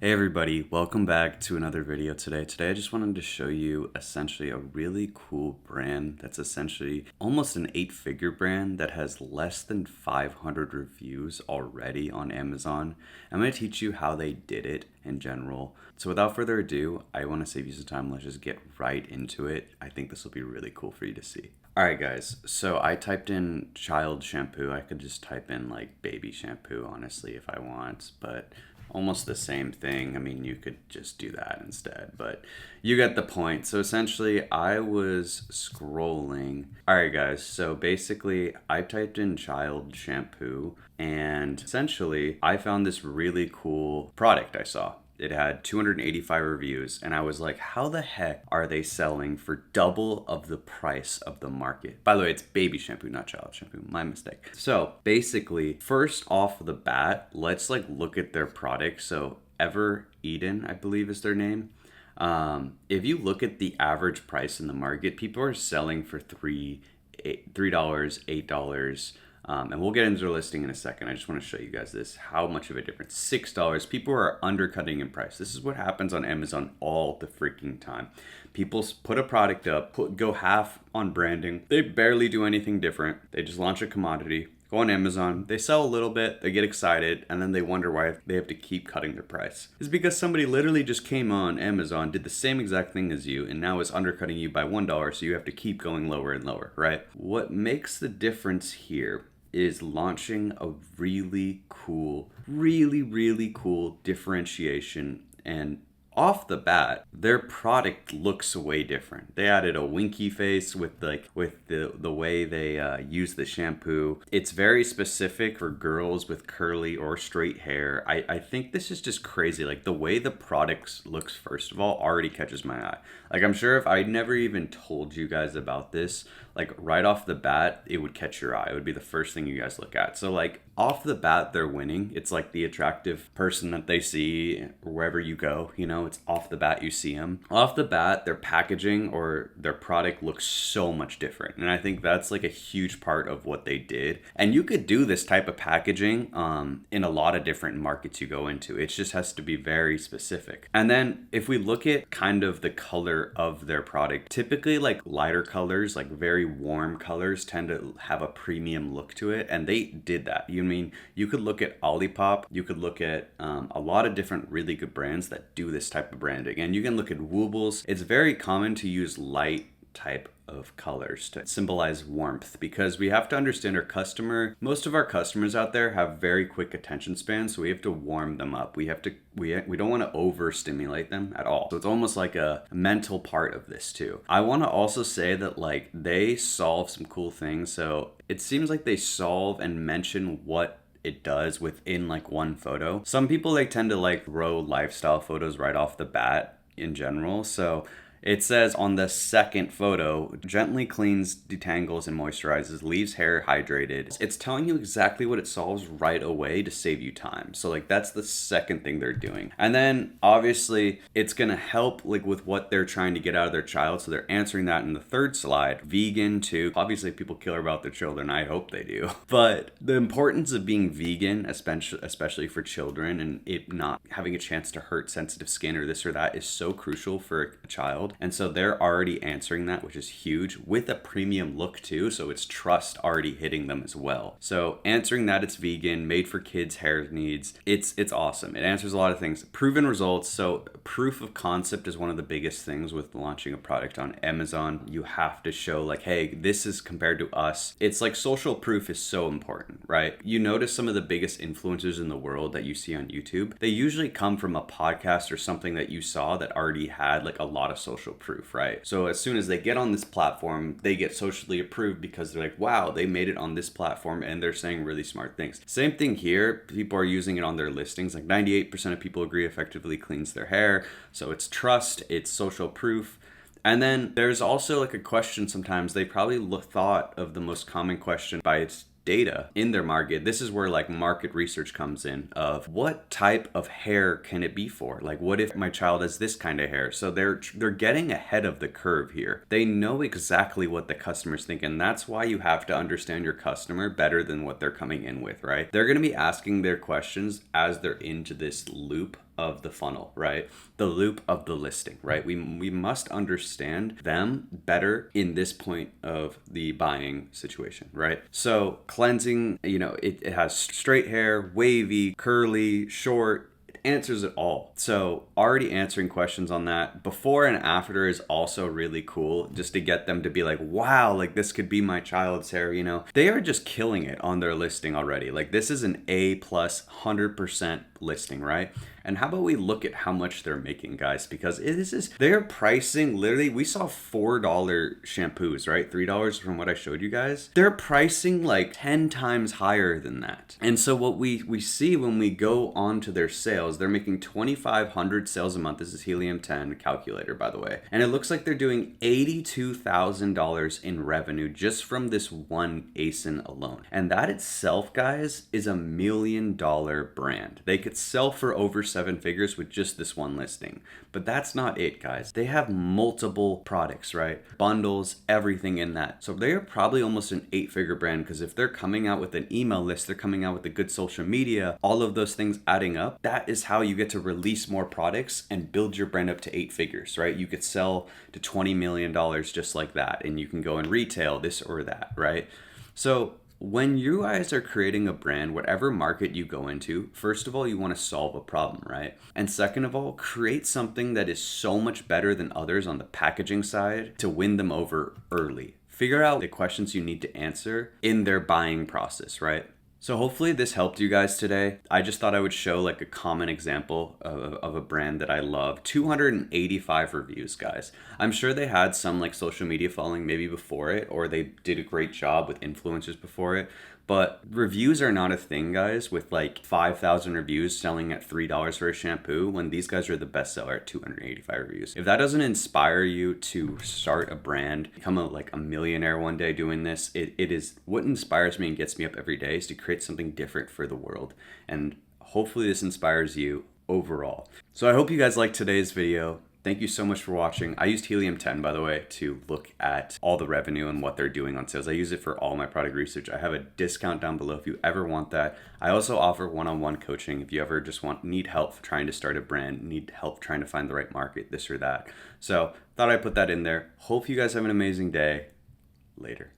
Hey everybody, welcome back to another video today. Today I just wanted to show you essentially a really cool brand that's essentially almost an 8-figure brand that has less than 500 reviews already on Amazon. I'm going to teach you how they did it in general. So without further ado, I want to save you some time. Let's just get right into it. I think this will be really cool for you to see. Alright guys, so I typed in child shampoo. I could just type in like baby shampoo honestly if I want, but almost the same thing. I mean, you could just do that instead, but you get the point. So essentially, I was scrolling. All right, guys. So basically, I typed in child shampoo, and essentially, I found this really cool product I saw. It had 285 reviews, and I was like, how the heck are they selling for double of the price of the market? By the way, it's baby shampoo, not child shampoo. My mistake. So basically, first off the bat, let's look at their product. So Ever Eden, I believe is their name. If you look at the average price in the market, people are selling for $3, $8. And we'll get into the listing in a second. I just want to show you guys this, how much of a difference. $6. People are undercutting in price. This is what happens on Amazon all the freaking time. People put a product up, go half on branding. They barely do anything different. They just launch a commodity, go on Amazon, they sell a little bit, they get excited, and then they wonder why they have to keep cutting their price. It's because somebody literally just came on Amazon, did the same exact thing as you, and now is undercutting you by $1, so you have to keep going lower and lower, right? What makes the difference here is launching a really cool differentiation, and off the bat, their product looks way different. They added a winky face with the way they use the shampoo. It's very specific for girls with curly or straight hair. I think this is just crazy. Like the way the product looks, first of all, already catches my eye. Like I'm sure if I never even told you guys about this, like right off the bat, it would catch your eye. It would be the first thing you guys look at. So like off the bat, they're winning. It's like the attractive person that they see wherever you go, you know, it's off the bat you see them. Off the bat, their packaging or their product looks so much different. And I think that's like a huge part of what they did. And you could do this type of packaging in a lot of different markets you go into. It just has to be very specific. And then if we look at kind of the color of their product, typically like lighter colors, like very warm colors tend to have a premium look to it. And they did that. You could look at Olipop, you could look at a lot of different really good brands that do this type of branding. And you can look at Woobles. It's very common to use light type of colors to symbolize warmth, because we have to understand most of our customers out there have very quick attention spans, so we have to warm them up. We don't want to overstimulate them at all. So it's almost like a mental part of this too. I want to also say that like they solve some cool things. So it seems like they solve and mention what it does within like one photo. Some people they tend to like throw lifestyle photos right off the bat in general. So it says on the second photo, gently cleans, detangles, and moisturizes, leaves hair hydrated. It's telling you exactly what it solves right away to save you time. So like that's the second thing they're doing. And then obviously it's gonna help like with what they're trying to get out of their child. So they're answering that in the third slide. Vegan too. Obviously people care about their children. I hope they do. But the importance of being vegan, especially for children, and it not having a chance to hurt sensitive skin or this or that, is so crucial for a child. And so they're already answering that, which is huge, with a premium look too. So it's trust already hitting them as well. So answering that it's vegan, made for kids' hair needs, it's awesome. It answers a lot of things. Proven results. So proof of concept is one of the biggest things with launching a product on Amazon. You have to show like, hey, this is compared to us. It's like social proof is so important, right? You notice some of the biggest influencers in the world that you see on YouTube, they usually come from a podcast or something that you saw that already had like a lot of social proof, right? So as soon as they get on this platform, they get socially approved because they're like, wow, they made it on this platform and they're saying really smart things. Same thing here. People are using it on their listings. Like 98% of people agree effectively cleans their hair. So it's trust, it's social proof. And then there's also like a question sometimes. They probably thought of the most common question by its data in their market. This is where like market research comes in, of what type of hair can it be for? Like what if my child has this kind of hair? So they're getting ahead of the curve here. They know exactly what the customers think, and that's why you have to understand your customer better than what they're coming in with, right? They're going to be asking their questions as they're into this loop of the funnel, right? The loop of the listing, right? We must understand them better in this point of the buying situation, right? So cleansing, it has straight hair, wavy, curly, short, answers it all. So already answering questions on that before and after is also really cool, just to get them to be like, wow, like this could be my child's hair. They are just killing it on their listing already. Like this is an A plus 100% listing, right? And how about we look at how much they're making, guys? Because they're pricing literally, we saw $4 shampoos, right? $3 from what I showed you guys. They're pricing like 10 times higher than that. And so what we see when we go on to their sales, they're making 2,500 sales a month. This is Helium 10 calculator, by the way. And it looks like they're doing $82,000 in revenue just from this one ASIN alone. And that itself, guys, is $1 million brand. They could sell for over 7 figures with just this one listing. But that's not it, guys. They have multiple products, right? Bundles, everything in that. So they are probably almost an 8-figure brand, because if they're coming out with an email list, they're coming out with a good social media, all of those things adding up, that is how you get to release more products and build your brand up to 8 figures, right? You could sell to $20 million just like that, and you can go and retail this or that, right? So when you guys are creating a brand, whatever market you go into, first of all, you want to solve a problem, right? And second of all, create something that is so much better than others on the packaging side to win them over early. Figure out the questions you need to answer in their buying process, right? So hopefully this helped you guys today. I just thought I would show like a common example of a brand that I love. 285 reviews, guys. I'm sure they had some like social media following maybe before it, or they did a great job with influencers before it. But reviews are not a thing, guys, with like 5,000 reviews selling at $3 for a shampoo, when these guys are the best seller at 285 reviews. If that doesn't inspire you to start a brand, become a millionaire one day doing this, it is what inspires me and gets me up every day, is to create something different for the world. And hopefully this inspires you overall. So I hope you guys liked today's video. Thank you so much for watching. I used Helium 10, by the way, to look at all the revenue and what they're doing on sales. I use it for all my product research. I have a discount down below if you ever want that. I also offer one-on-one coaching if you ever just need help trying to start a brand, need help trying to find the right market, this or that. So thought I'd put that in there. Hope you guys have an amazing day. Later.